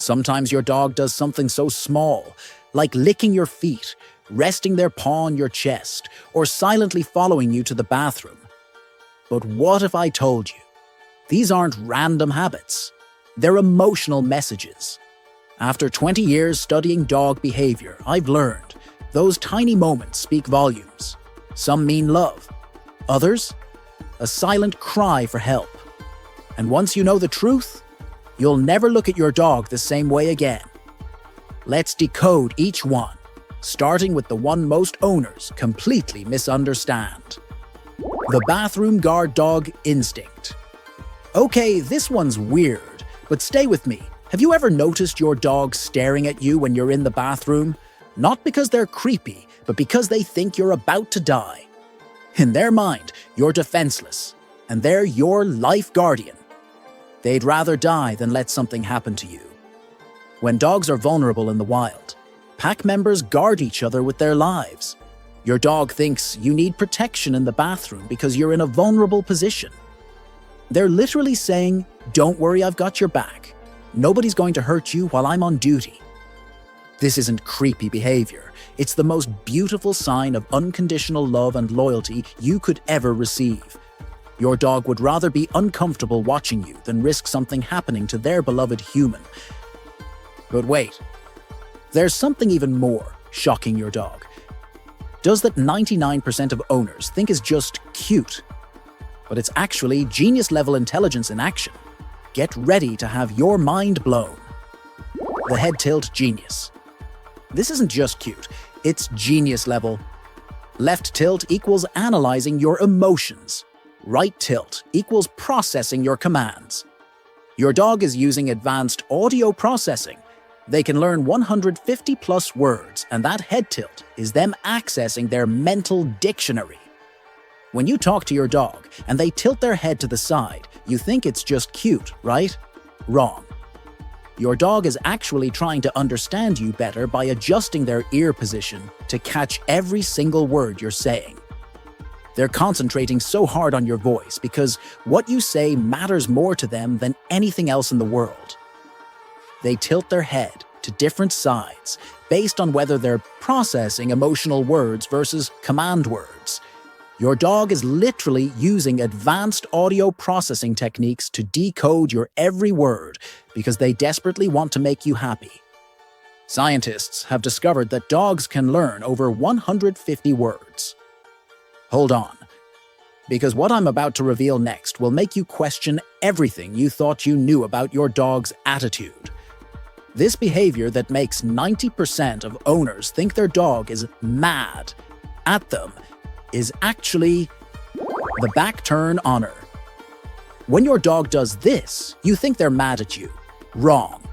Sometimes your dog does something so small, like licking your feet, resting their paw on your chest, or silently following you to the bathroom. But what if I told you? These aren't random habits. They're emotional messages. After 20 years studying dog behavior, I've learned those tiny moments speak volumes. Some mean love. Others, a silent cry for help. And once you know the truth, you'll never look at your dog the same way again. Let's decode each one, starting with the one most owners completely misunderstand. The bathroom guard dog instinct. Okay, this one's weird, but stay with me. Have you ever noticed your dog staring at you when you're in the bathroom? Not because they're creepy, but because they think you're about to die. In their mind, you're defenseless, and they're your life guardian. They'd rather die than let something happen to you. When dogs are vulnerable in the wild, pack members guard each other with their lives. Your dog thinks you need protection in the bathroom because you're in a vulnerable position. They're literally saying, "Don't worry, I've got your back. Nobody's going to hurt you while I'm on duty." This isn't creepy behavior. It's the most beautiful sign of unconditional love and loyalty you could ever receive. Your dog would rather be uncomfortable watching you than risk something happening to their beloved human. But wait, there's something even more shocking your dog does that 99% of owners think is just cute. But it's actually genius-level intelligence in action. Get ready to have your mind blown. The head tilt genius. This isn't just cute, it's genius level. Left tilt equals analyzing your emotions. Right tilt equals processing your commands. Your dog is using advanced audio processing. They can learn 150 plus words, and that head tilt is them accessing their mental dictionary. When you talk to your dog and they tilt their head to the side, you think it's just cute, right? Wrong. Your dog is actually trying to understand you better by adjusting their ear position to catch every single word you're saying. They're concentrating so hard on your voice because what you say matters more to them than anything else in the world. They tilt their head to different sides based on whether they're processing emotional words versus command words. Your dog is literally using advanced audio processing techniques to decode your every word because they desperately want to make you happy. Scientists have discovered that dogs can learn over 150 words. Hold on, because what I'm about to reveal next will make you question everything you thought you knew about your dog's attitude. This behavior that makes 90% of owners think their dog is mad at them is actually the back turn honor. When your dog does this, you think they're mad at you. Wrong.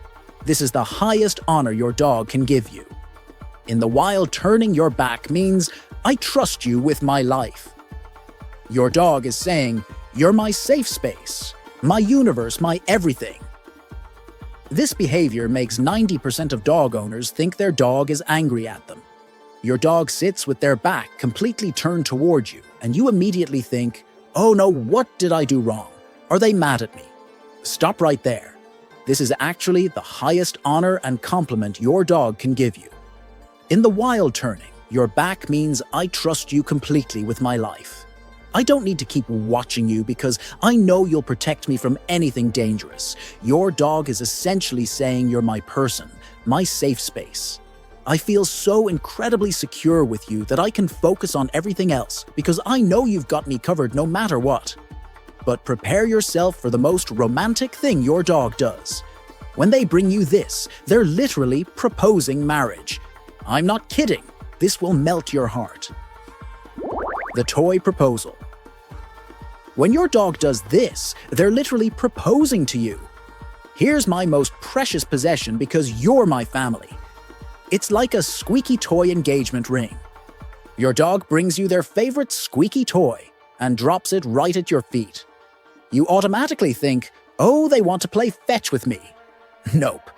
This is the highest honor your dog can give you. In the wild, turning your back means, "I trust you with my life." Your dog is saying, "You're my safe space, my universe, my everything." This behavior makes 90% of dog owners think their dog is angry at them. Your dog sits with their back completely turned towards you, and you immediately think, "Oh no, what did I do wrong? Are they mad at me?" Stop right there. This is actually the highest honor and compliment your dog can give you. In the wild turning, your back means, "I trust you completely with my life. I don't need to keep watching you because I know you'll protect me from anything dangerous." Your dog is essentially saying, "You're my person, my safe space. I feel so incredibly secure with you that I can focus on everything else because I know you've got me covered no matter what." But prepare yourself for the most romantic thing your dog does. When they bring you this, they're literally proposing marriage. I'm not kidding. This will melt your heart. The toy proposal. When your dog does this, they're literally proposing to you. "Here's my most precious possession because you're my family." It's like a squeaky toy engagement ring. Your dog brings you their favorite squeaky toy and drops it right at your feet. You automatically think, "Oh, they want to play fetch with me." Nope.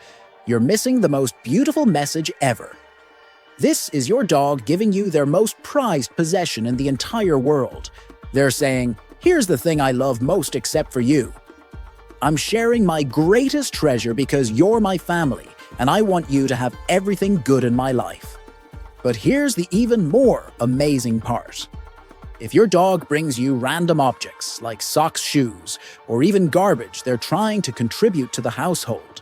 You're missing the most beautiful message ever. This is your dog giving you their most prized possession in the entire world. They're saying, "Here's the thing I love most except for you. I'm sharing my greatest treasure because you're my family, and I want you to have everything good in my life. But here's the even more amazing part. If your dog brings you random objects like socks, shoes, or even garbage they're trying to contribute to the household,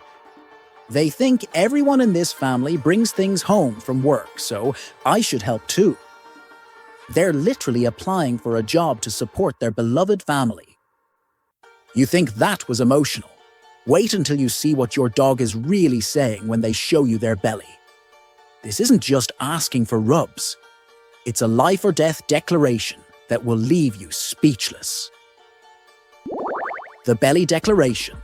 they think everyone in this family brings things home from work, so I should help too. They're literally applying for a job to support their beloved family. You think that was emotional? Wait until you see what your dog is really saying when they show you their belly. This isn't just asking for rubs. It's a life or death declaration that will leave you speechless. The belly declaration.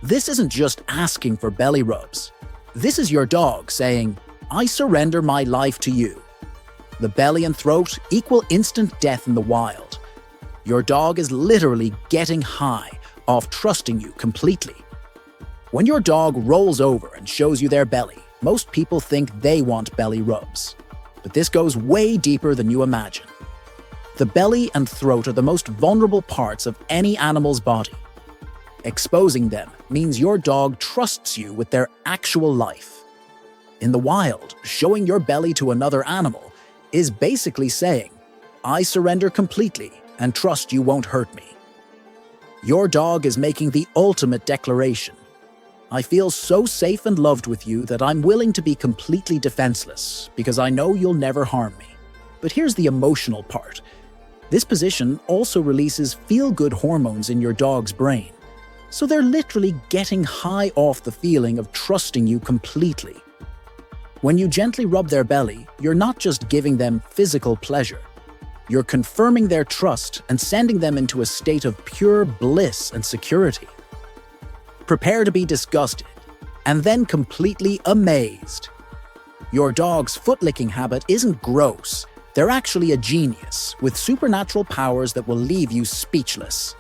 This isn't just asking for belly rubs. This is your dog saying, I surrender my life to you. The belly and throat equal instant death in the wild. Your dog is literally getting high off trusting you completely. When your dog rolls over and shows you their belly, most people think they want belly rubs. But this goes way deeper than you imagine. The belly and throat are the most vulnerable parts of any animal's body. Exposing them means your dog trusts you with their actual life. In the wild, showing your belly to another animal is basically saying, I surrender completely and trust you won't hurt me. Your dog is making the ultimate declaration. I feel so safe and loved with you that I'm willing to be completely defenseless because I know you'll never harm me. But here's the emotional part. This position also releases feel-good hormones in your dog's brain. So they're literally getting high off the feeling of trusting you completely. When you gently rub their belly, you're not just giving them physical pleasure. You're confirming their trust and sending them into a state of pure bliss and security. Prepare to be disgusted, and then completely amazed. Your dog's foot-licking habit isn't gross. They're actually a genius with supernatural powers that will leave you speechless.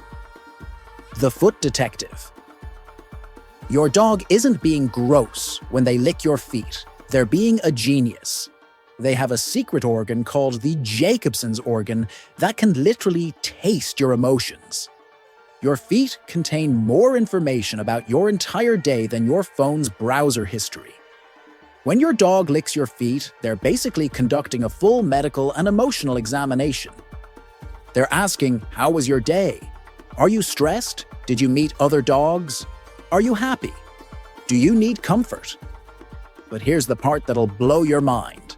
The foot detective. Your dog isn't being gross when they lick your feet. They're being a genius. They have a secret organ called the Jacobson's organ that can literally taste your emotions. Your feet contain more information about your entire day than your phone's browser history. When your dog licks your feet, they're basically conducting a full medical and emotional examination. They're asking, how was your day? Are you stressed? Did you meet other dogs? Are you happy? Do you need comfort? But here's the part that'll blow your mind.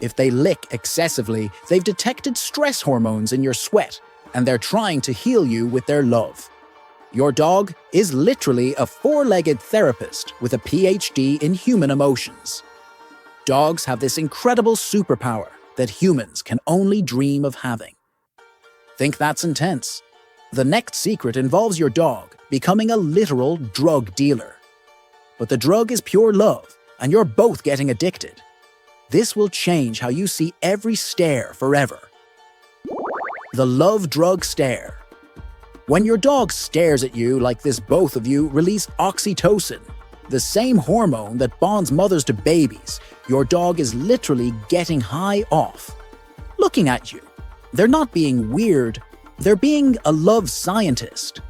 If they lick excessively, they've detected stress hormones in your sweat, and they're trying to heal you with their love. Your dog is literally a four-legged therapist with a PhD in human emotions. Dogs have this incredible superpower that humans can only dream of having. Think that's intense? The next secret involves your dog becoming a literal drug dealer. But the drug is pure love, and you're both getting addicted. This will change how you see every stare forever. The love drug stare. When your dog stares at you like this, both of you release oxytocin, the same hormone that bonds mothers to babies. Your dog is literally getting high off. Looking at you. They're not being weird, they're being a love scientist.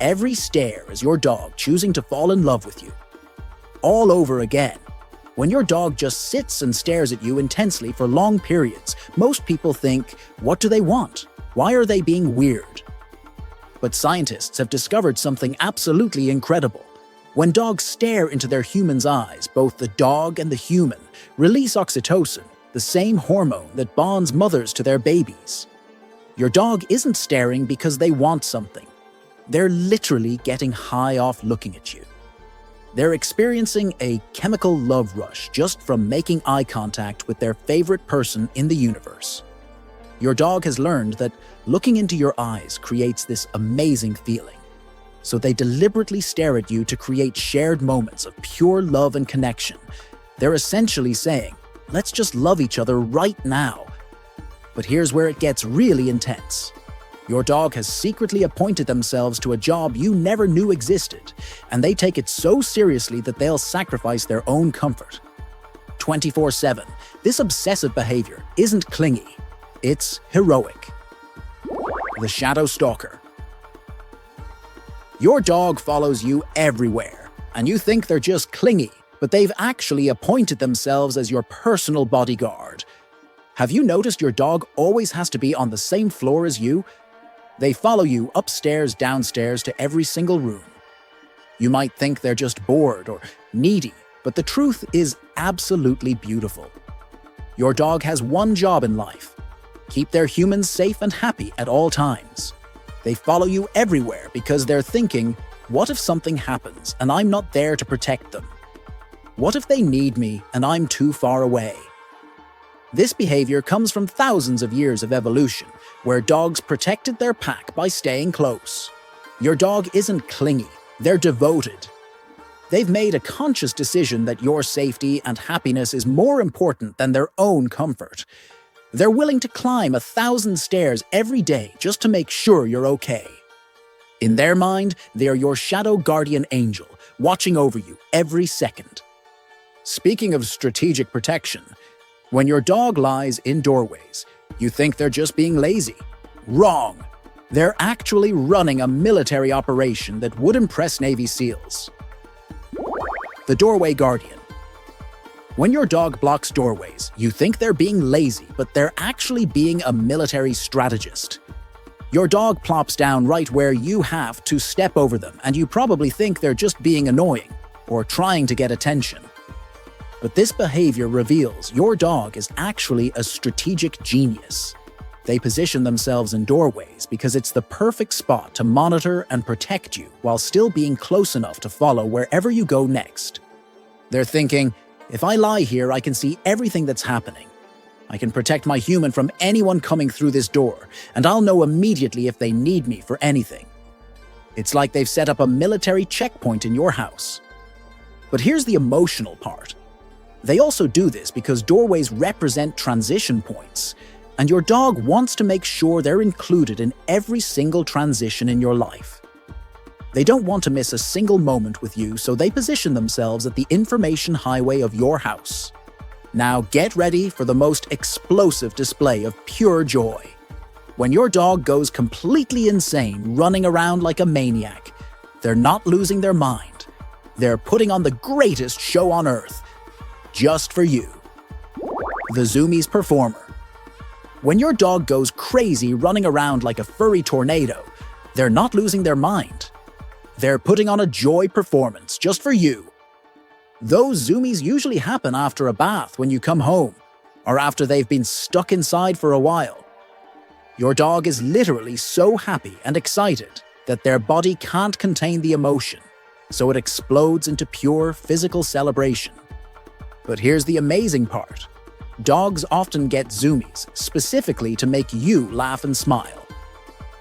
Every stare is your dog choosing to fall in love with you. All over again. When your dog just sits and stares at you intensely for long periods, most people think, what do they want? Why are they being weird? But scientists have discovered something absolutely incredible. When dogs stare into their human's eyes, both the dog and the human release oxytocin, the same hormone that bonds mothers to their babies. Your dog isn't staring because they want something. They're literally getting high off looking at you. They're experiencing a chemical love rush just from making eye contact with their favorite person in the universe. Your dog has learned that looking into your eyes creates this amazing feeling. So they deliberately stare at you to create shared moments of pure love and connection. They're essentially saying, let's just love each other right now. But here's where it gets really intense. Your dog has secretly appointed themselves to a job you never knew existed, and they take it so seriously that they'll sacrifice their own comfort. 24/7, this obsessive behavior isn't clingy, it's heroic. The shadow stalker. Your dog follows you everywhere, and you think they're just clingy, but they've actually appointed themselves as your personal bodyguard. Have you noticed your dog always has to be on the same floor as you? They follow you upstairs, downstairs to every single room. You might think they're just bored or needy, but the truth is absolutely beautiful. Your dog has one job in life: keep their humans safe and happy at all times. They follow you everywhere because they're thinking, what if something happens and I'm not there to protect them? What if they need me and I'm too far away? This behavior comes from thousands of years of evolution, where dogs protected their pack by staying close. Your dog isn't clingy, they're devoted. They've made a conscious decision that your safety and happiness is more important than their own comfort. They're willing to climb 1,000 stairs every day just to make sure you're okay. In their mind, they're your shadow guardian angel, watching over you every second. Speaking of strategic protection, when your dog lies in doorways, you think they're just being lazy. Wrong! They're actually running a military operation that would impress Navy SEALs. The Doorway Guardian. When your dog blocks doorways, you think they're being lazy, but they're actually being a military strategist. Your dog plops down right where you have to step over them, and you probably think they're just being annoying or trying to get attention. But this behavior reveals your dog is actually a strategic genius. They position themselves in doorways because it's the perfect spot to monitor and protect you while still being close enough to follow wherever you go next. They're thinking, if I lie here, I can see everything that's happening. I can protect my human from anyone coming through this door, and I'll know immediately if they need me for anything. It's like they've set up a military checkpoint in your house. But here's the emotional part. They also do this because doorways represent transition points, and your dog wants to make sure they're included in every single transition in your life. They don't want to miss a single moment with you, so they position themselves at the information highway of your house. Now get ready for the most explosive display of pure joy. When your dog goes completely insane, running around like a maniac, they're not losing their mind. They're putting on the greatest show on earth, just for you. The Zoomies Performer. When your dog goes crazy running around like a furry tornado, they're not losing their mind. They're putting on a joy performance just for you. Those zoomies usually happen after a bath when you come home, or after they've been stuck inside for a while. Your dog is literally so happy and excited that their body can't contain the emotion, so it explodes into pure physical celebration. But here's the amazing part. Dogs often get zoomies specifically to make you laugh and smile.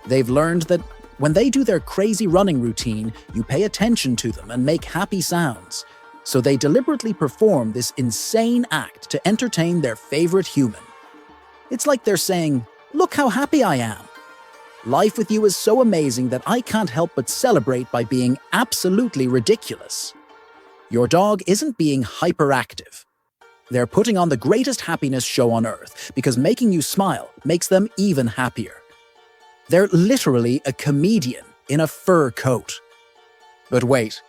They've learned that when they do their crazy running routine, you pay attention to them and make happy sounds. So they deliberately perform this insane act to entertain their favorite human. It's like they're saying, "Look how happy I am. Life with you is so amazing that I can't help but celebrate by being absolutely ridiculous." Your dog isn't being hyperactive. They're putting on the greatest happiness show on earth because making you smile makes them even happier. They're literally a comedian in a fur coat. But wait,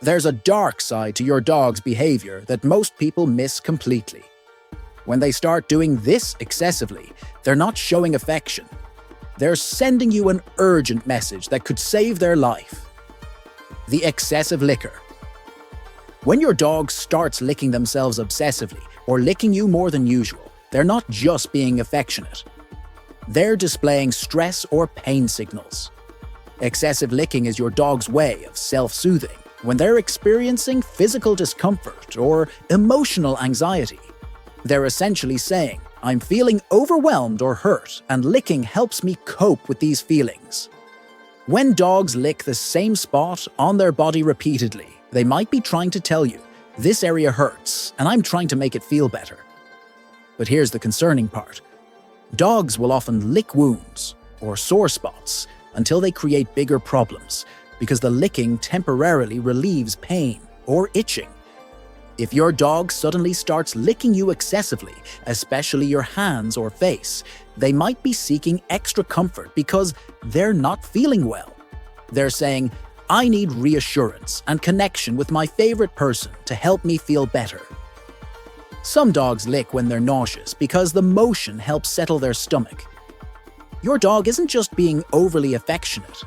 there's a dark side to your dog's behavior that most people miss completely. When they start doing this excessively, they're not showing affection. They're sending you an urgent message that could save their life. The excessive licker. When your dog starts licking themselves obsessively or licking you more than usual, they're not just being affectionate. They're displaying stress or pain signals. Excessive licking is your dog's way of self-soothing when they're experiencing physical discomfort or emotional anxiety. They're essentially saying, "I'm feeling overwhelmed or hurt, and licking helps me cope with these feelings." When dogs lick the same spot on their body repeatedly, they might be trying to tell you, "This area hurts, and I'm trying to make it feel better." But here's the concerning part. Dogs will often lick wounds or sore spots until they create bigger problems, because the licking temporarily relieves pain or itching. If your dog suddenly starts licking you excessively, especially your hands or face, they might be seeking extra comfort because they're not feeling well. They're saying, I need reassurance and connection with my favorite person to help me feel better. Some dogs lick when they're nauseous because the motion helps settle their stomach. Your dog isn't just being overly affectionate.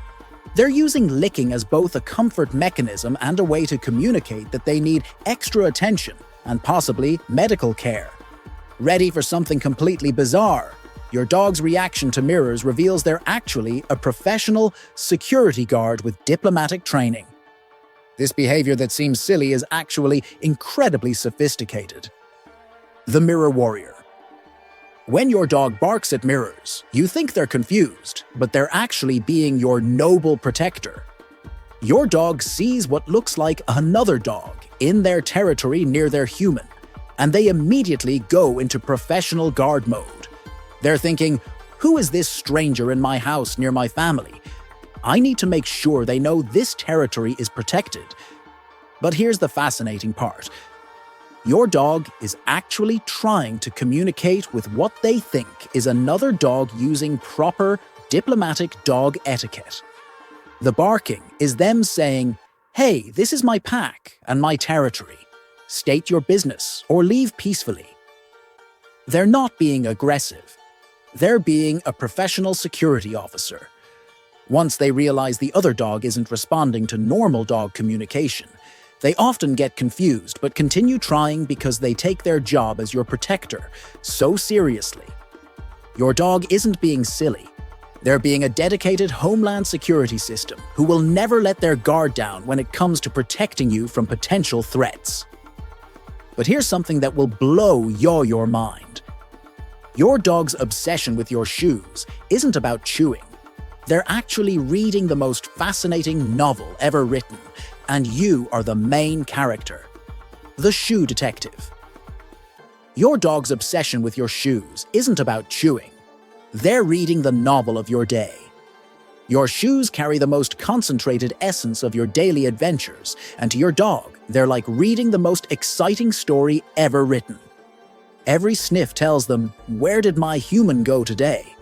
They're using licking as both a comfort mechanism and a way to communicate that they need extra attention and possibly medical care. Ready for something completely bizarre? Your dog's reaction to mirrors reveals they're actually a professional security guard with diplomatic training. This behavior that seems silly is actually incredibly sophisticated. The Mirror Warrior. When your dog barks at mirrors, you think they're confused, but they're actually being your noble protector. Your dog sees what looks like another dog in their territory near their human, and they immediately go into professional guard mode. They're thinking, who is this stranger in my house near my family? I need to make sure they know this territory is protected. But here's the fascinating part. Your dog is actually trying to communicate with what they think is another dog using proper diplomatic dog etiquette. The barking is them saying, "Hey, this is my pack and my territory. State your business or leave peacefully." They're not being aggressive. They're being a professional security officer. Once they realize the other dog isn't responding to normal dog communication, they often get confused but continue trying because they take their job as your protector so seriously. Your dog isn't being silly. They're being a dedicated homeland security system who will never let their guard down when it comes to protecting you from potential threats. But here's something that will blow your mind. Your dog's obsession with your shoes isn't about chewing. They're actually reading the most fascinating novel ever written, and you are the main character. The Shoe Detective. Your dog's obsession with your shoes isn't about chewing. They're reading the novel of your day. Your shoes carry the most concentrated essence of your daily adventures, and to your dog, they're like reading the most exciting story ever written. Every sniff tells them, where did my human go today?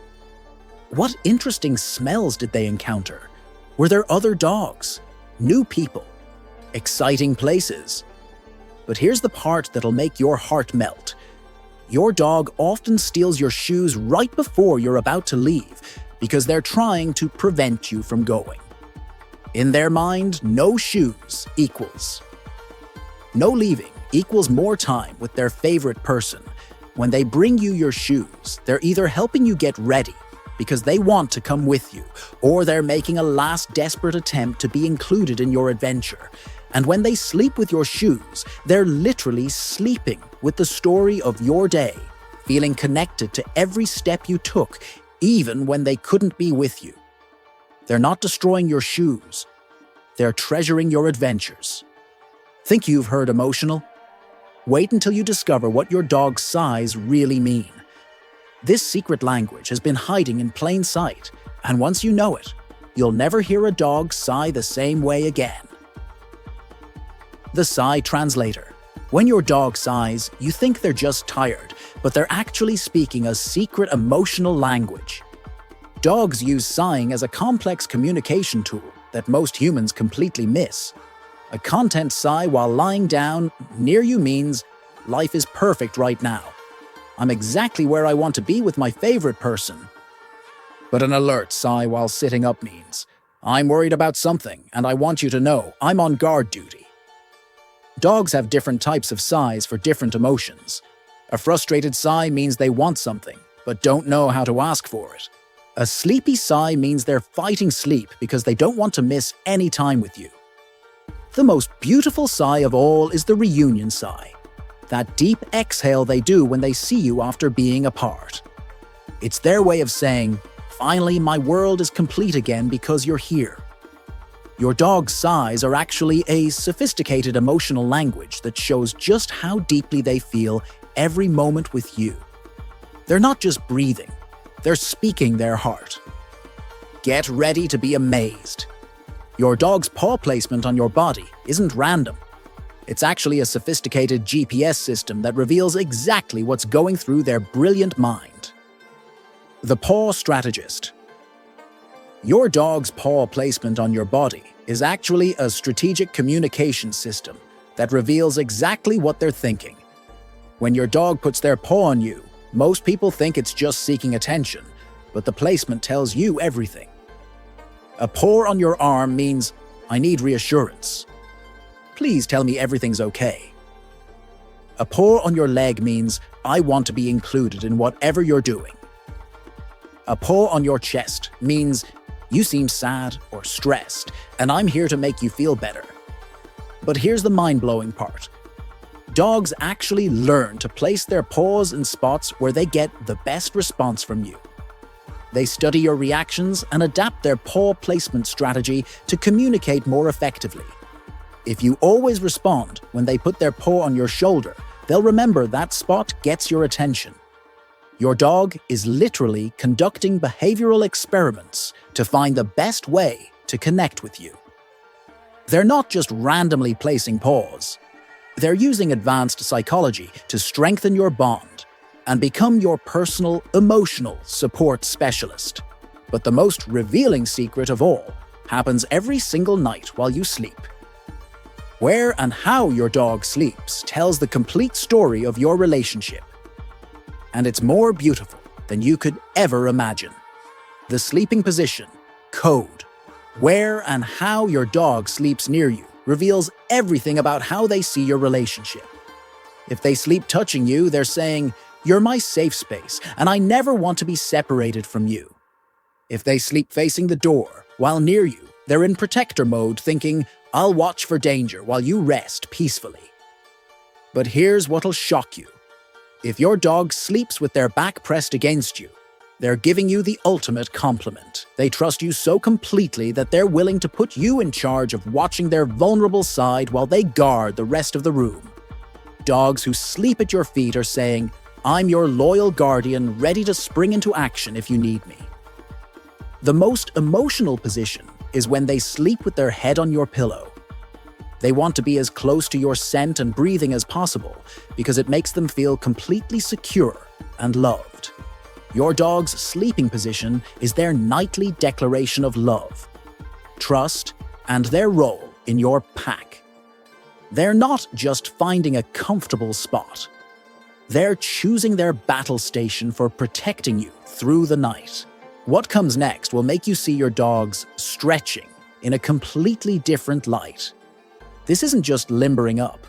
What interesting smells did they encounter? Were there other dogs? New people? Exciting places? But here's the part that'll make your heart melt. Your dog often steals your shoes right before you're about to leave because they're trying to prevent you from going. In their mind, no shoes equals no leaving equals more time with their favorite person. When they bring you your shoes, they're either helping you get ready because they want to come with you, or they're making a last desperate attempt to be included in your adventure. And when they sleep with your shoes, they're literally sleeping with the story of your day, feeling connected to every step you took, even when they couldn't be with you. They're not destroying your shoes. They're treasuring your adventures. Think you've heard emotional? Wait until you discover what your dog's sighs really mean. This secret language has been hiding in plain sight, and once you know it, you'll never hear a dog sigh the same way again. The Sigh Translator. When your dog sighs, you think they're just tired, but they're actually speaking a secret emotional language. Dogs use sighing as a complex communication tool that most humans completely miss. A content sigh while lying down near you means, life is perfect right now. I'm exactly where I want to be with my favorite person. But an alert sigh while sitting up means, I'm worried about something and I want you to know I'm on guard duty. Dogs have different types of sighs for different emotions. A frustrated sigh means they want something, but don't know how to ask for it. A sleepy sigh means they're fighting sleep because they don't want to miss any time with you. The most beautiful sigh of all is the reunion sigh. That deep exhale they do when they see you after being apart. It's their way of saying, finally my world is complete again because you're here. Your dog's sighs are actually a sophisticated emotional language that shows just how deeply they feel every moment with you. They're not just breathing, they're speaking their heart. Get ready to be amazed. Your dog's paw placement on your body isn't random. It's actually a sophisticated GPS system that reveals exactly what's going through their brilliant mind. The Paw Strategist. Your dog's paw placement on your body is actually a strategic communication system that reveals exactly what they're thinking. When your dog puts their paw on you, most people think it's just seeking attention, but the placement tells you everything. A paw on your arm means, I need reassurance. Please tell me everything's okay. A paw on your leg means, I want to be included in whatever you're doing. A paw on your chest means, you seem sad or stressed, and I'm here to make you feel better. But here's the mind-blowing part. Dogs actually learn to place their paws in spots where they get the best response from you. They study your reactions and adapt their paw placement strategy to communicate more effectively. If you always respond when they put their paw on your shoulder, they'll remember that spot gets your attention. Your dog is literally conducting behavioral experiments to find the best way to connect with you. They're not just randomly placing paws. They're using advanced psychology to strengthen your bond and become your personal emotional support specialist. But the most revealing secret of all happens every single night while you sleep. Where and how your dog sleeps tells the complete story of your relationship. And it's more beautiful than you could ever imagine. The sleeping position, code, where and how your dog sleeps near you reveals everything about how they see your relationship. If they sleep touching you, they're saying, you're my safe space, and I never want to be separated from you. If they sleep facing the door while near you, they're in protector mode thinking, I'll watch for danger while you rest peacefully. But here's what'll shock you. If your dog sleeps with their back pressed against you, they're giving you the ultimate compliment. They trust you so completely that they're willing to put you in charge of watching their vulnerable side while they guard the rest of the room. Dogs who sleep at your feet are saying, I'm your loyal guardian ready to spring into action if you need me. The most emotional position is when they sleep with their head on your pillow. They want to be as close to your scent and breathing as possible because it makes them feel completely secure and loved. Your dog's sleeping position is their nightly declaration of love, trust, and their role in your pack. They're not just finding a comfortable spot. They're choosing their battle station for protecting you through the night. What comes next will make you see your dogs stretching in a completely different light. This isn't just limbering up.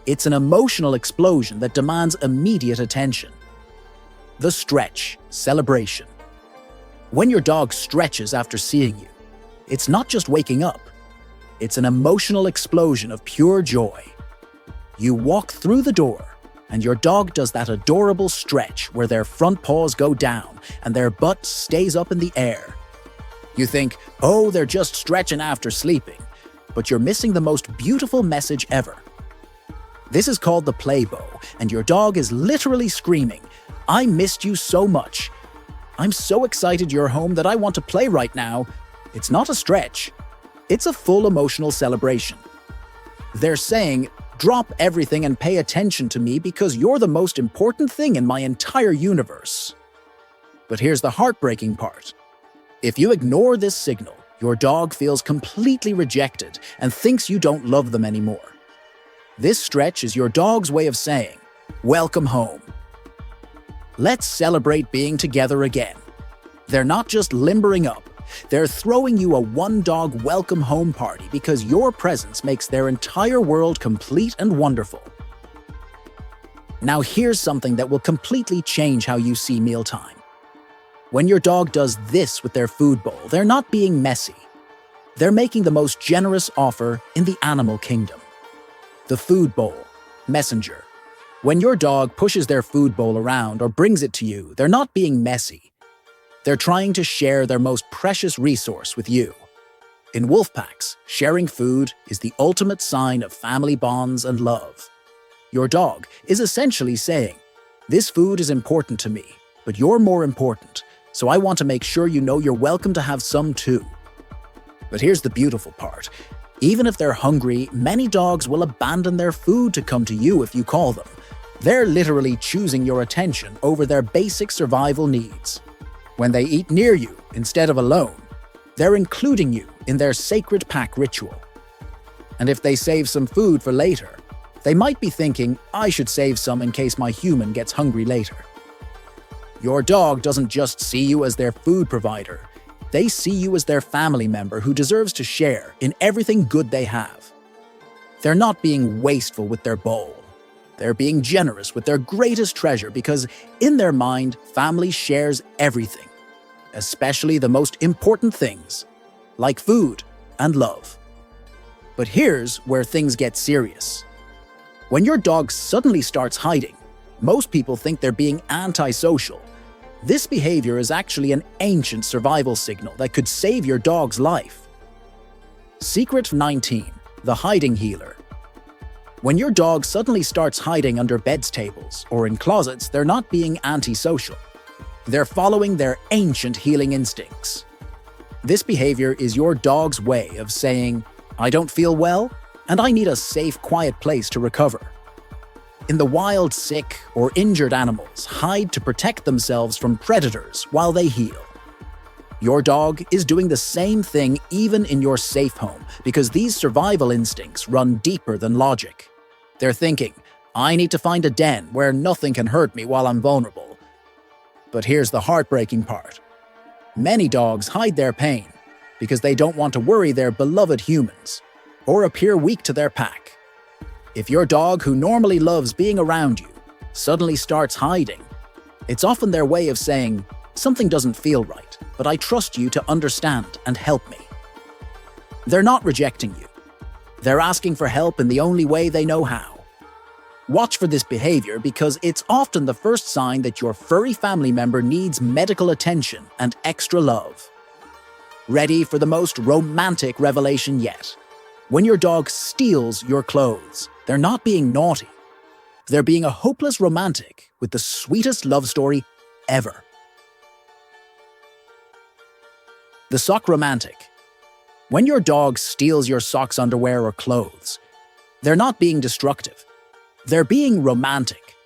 It's an emotional explosion that demands immediate attention. The stretch celebration. When your dog stretches after seeing you, it's not just waking up. It's an emotional explosion of pure joy. You walk through the door, and your dog does that adorable stretch where their front paws go down and their butt stays up in the air. You think, oh, they're just stretching after sleeping, but you're missing the most beautiful message ever. This is called the play bow, and your dog is literally screaming, I missed you so much. I'm so excited you're home that I want to play right now. It's not a stretch. It's a full emotional celebration. They're saying, drop everything and pay attention to me because you're the most important thing in my entire universe. But here's the heartbreaking part. If you ignore this signal, your dog feels completely rejected and thinks you don't love them anymore. This stretch is your dog's way of saying, welcome home. Let's celebrate being together again. They're not just limbering up, they're throwing you a one-dog welcome home party because your presence makes their entire world complete and wonderful. Now here's something that will completely change how you see mealtime. When your dog does this with their food bowl, they're not being messy. They're making the most generous offer in the animal kingdom. The food bowl, messenger. When your dog pushes their food bowl around or brings it to you, they're not being messy. They're trying to share their most precious resource with you. In wolf packs, sharing food is the ultimate sign of family bonds and love. Your dog is essentially saying, this food is important to me, but you're more important, so I want to make sure you know you're welcome to have some too. But here's the beautiful part. Even if they're hungry, many dogs will abandon their food to come to you if you call them. They're literally choosing your attention over their basic survival needs. When they eat near you instead of alone, They're including you in their sacred pack ritual. And if they save some food for later, they might be thinking, I should save some in case my human gets hungry later. Your dog doesn't just see you as their food provider, they see you as their family member who deserves to share in everything good they have. They're not being wasteful with their bowl. They're being generous with their greatest treasure because, in their mind, family shares everything, especially the most important things, like food and love. But here's where things get serious. When your dog suddenly starts hiding, most people think they're being antisocial. This behavior is actually an ancient survival signal that could save your dog's life. Secret 19. The hiding healer. When your dog suddenly starts hiding under beds tables or in closets, they're not being antisocial. They're following their ancient healing instincts. This behavior is your dog's way of saying, I don't feel well, and I need a safe, quiet place to recover. In the wild, sick or injured animals hide to protect themselves from predators while they heal. Your dog is doing the same thing even in your safe home because these survival instincts run deeper than logic. They're thinking, I need to find a den where nothing can hurt me while I'm vulnerable. But here's the heartbreaking part. Many dogs hide their pain because they don't want to worry their beloved humans or appear weak to their pack. If your dog, who normally loves being around you, suddenly starts hiding, it's often their way of saying, something doesn't feel right, but I trust you to understand and help me. They're not rejecting you. They're asking for help in the only way they know how. Watch for this behavior because it's often the first sign that your furry family member needs medical attention and extra love. Ready for the most romantic revelation yet? When your dog steals your clothes, they're not being naughty. They're being a hopeless romantic with the sweetest love story ever. The sock romantic. When your dog steals your socks, underwear, or clothes, they're not being destructive. They're being romantic.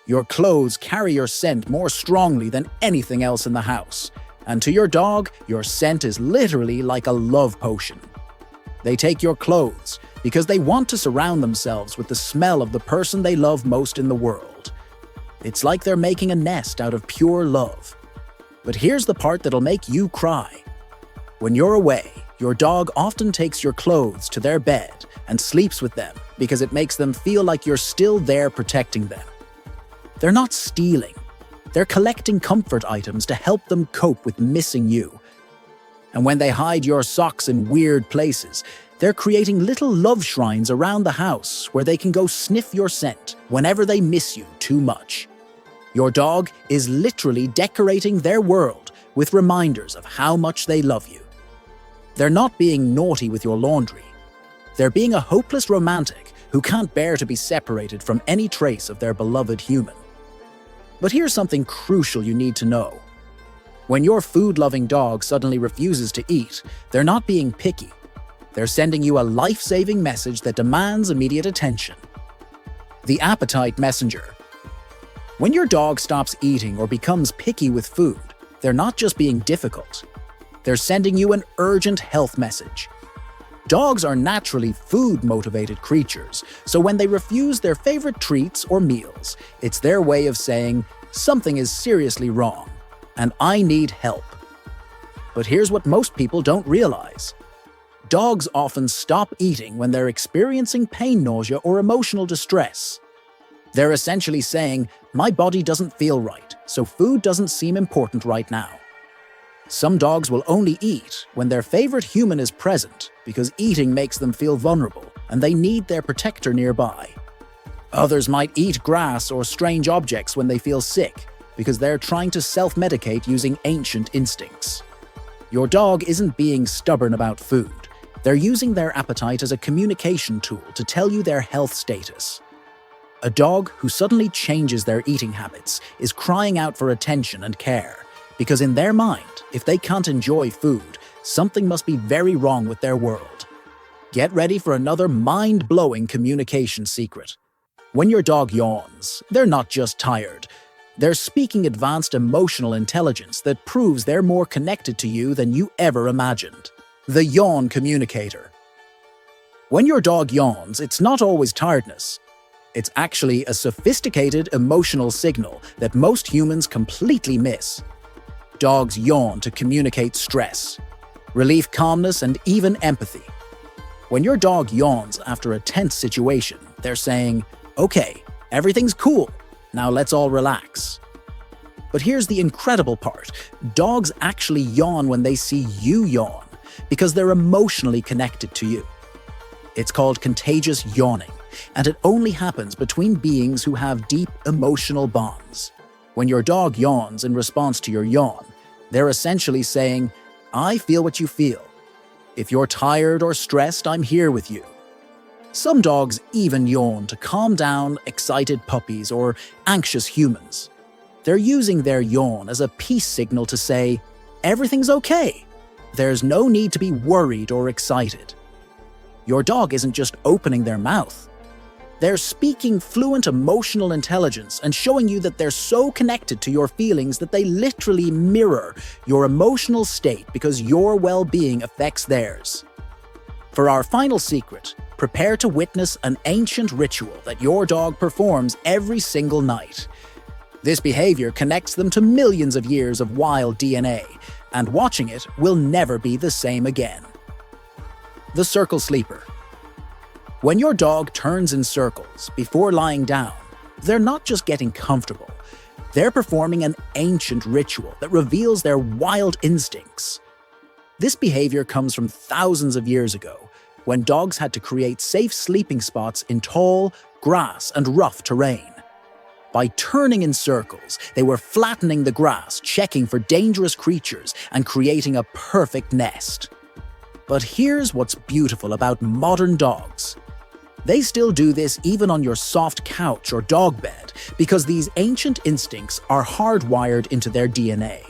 Your clothes carry your scent more strongly than anything else in the house, and to your dog, your scent is literally like a love potion. They take your clothes because they want to surround themselves with the smell of the person they love most in the world. It's like they're making a nest out of pure love. But here's the part that'll make you cry. When you're away, your dog often takes your clothes to their bed and sleeps with them because it makes them feel like you're still there protecting them. They're not stealing. They're collecting comfort items to help them cope with missing you. And when they hide your socks in weird places, they're creating little love shrines around the house where they can go sniff your scent whenever they miss you too much. Your dog is literally decorating their world with reminders of how much they love you. They're not being naughty with your laundry. They're being a hopeless romantic who can't bear to be separated from any trace of their beloved human. But here's something crucial you need to know. When your food-loving dog suddenly refuses to eat, they're not being picky. They're sending you a life-saving message that demands immediate attention. The appetite messenger. When your dog stops eating or becomes picky with food, they're not just being difficult. They're sending you an urgent health message. Dogs are naturally food-motivated creatures, so when they refuse their favorite treats or meals, it's their way of saying, something is seriously wrong, and I need help. But here's what most people don't realize. Dogs often stop eating when they're experiencing pain, nausea, or emotional distress. They're essentially saying, my body doesn't feel right, so food doesn't seem important right now. Some dogs will only eat when their favorite human is present because eating makes them feel vulnerable and they need their protector nearby. Others might eat grass or strange objects when they feel sick because they're trying to self-medicate using ancient instincts. Your dog isn't being stubborn about food. They're using their appetite as a communication tool to tell you their health status. A dog who suddenly changes their eating habits is crying out for attention and care, because in their mind, if they can't enjoy food, something must be very wrong with their world. Get ready for another mind-blowing communication secret. When your dog yawns, they're not just tired. They're speaking advanced emotional intelligence that proves they're more connected to you than you ever imagined. The yawn communicator. When your dog yawns, it's not always tiredness. It's actually a sophisticated emotional signal that most humans completely miss. Dogs yawn to communicate stress, relieve calmness, and even empathy. When your dog yawns after a tense situation, they're saying, "Okay, everything's cool. Now let's all relax." But here's the incredible part. Dogs actually yawn when they see you yawn, because they're emotionally connected to you. It's called contagious yawning, and it only happens between beings who have deep emotional bonds. When your dog yawns in response to your yawn, they're essentially saying, "I feel what you feel. If you're tired or stressed, I'm here with you." Some dogs even yawn to calm down excited puppies or anxious humans. They're using their yawn as a peace signal to say, "Everything's okay. There's no need to be worried or excited." Your dog isn't just opening their mouth. They're speaking fluent emotional intelligence and showing you that they're so connected to your feelings that they literally mirror your emotional state because your well-being affects theirs. For our final secret, prepare to witness an ancient ritual that your dog performs every single night. This behavior connects them to millions of years of wild DNA, and watching it will never be the same again. The circle sleeper. When your dog turns in circles before lying down, they're not just getting comfortable. They're performing an ancient ritual that reveals their wild instincts. This behavior comes from thousands of years ago, when dogs had to create safe sleeping spots in tall, grass, and rough terrain. By turning in circles, they were flattening the grass, checking for dangerous creatures, and creating a perfect nest. But here's what's beautiful about modern dogs. They still do this even on your soft couch or dog bed because these ancient instincts are hardwired into their DNA.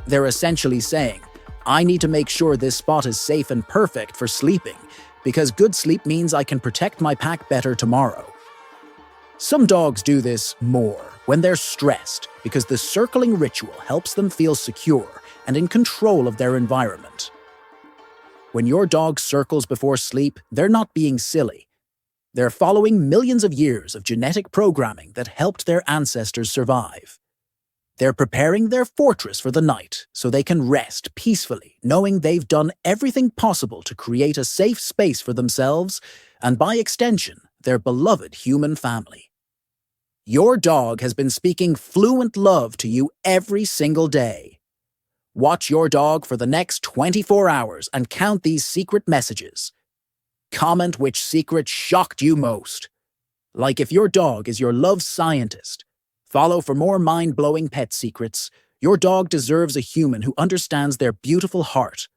They're essentially saying, "I need to make sure this spot is safe and perfect for sleeping because good sleep means I can protect my pack better tomorrow." Some dogs do this more when they're stressed because the circling ritual helps them feel secure and in control of their environment. When your dog circles before sleep, they're not being silly. They're following millions of years of genetic programming that helped their ancestors survive. They're preparing their fortress for the night so they can rest peacefully, knowing they've done everything possible to create a safe space for themselves and, by extension, their beloved human family. Your dog has been speaking fluent love to you every single day. Watch your dog for the next 24 hours and count these secret messages. Comment which secret shocked you most. Like if your dog is your love scientist. Follow for more mind-blowing pet secrets. Your dog deserves a human who understands their beautiful heart.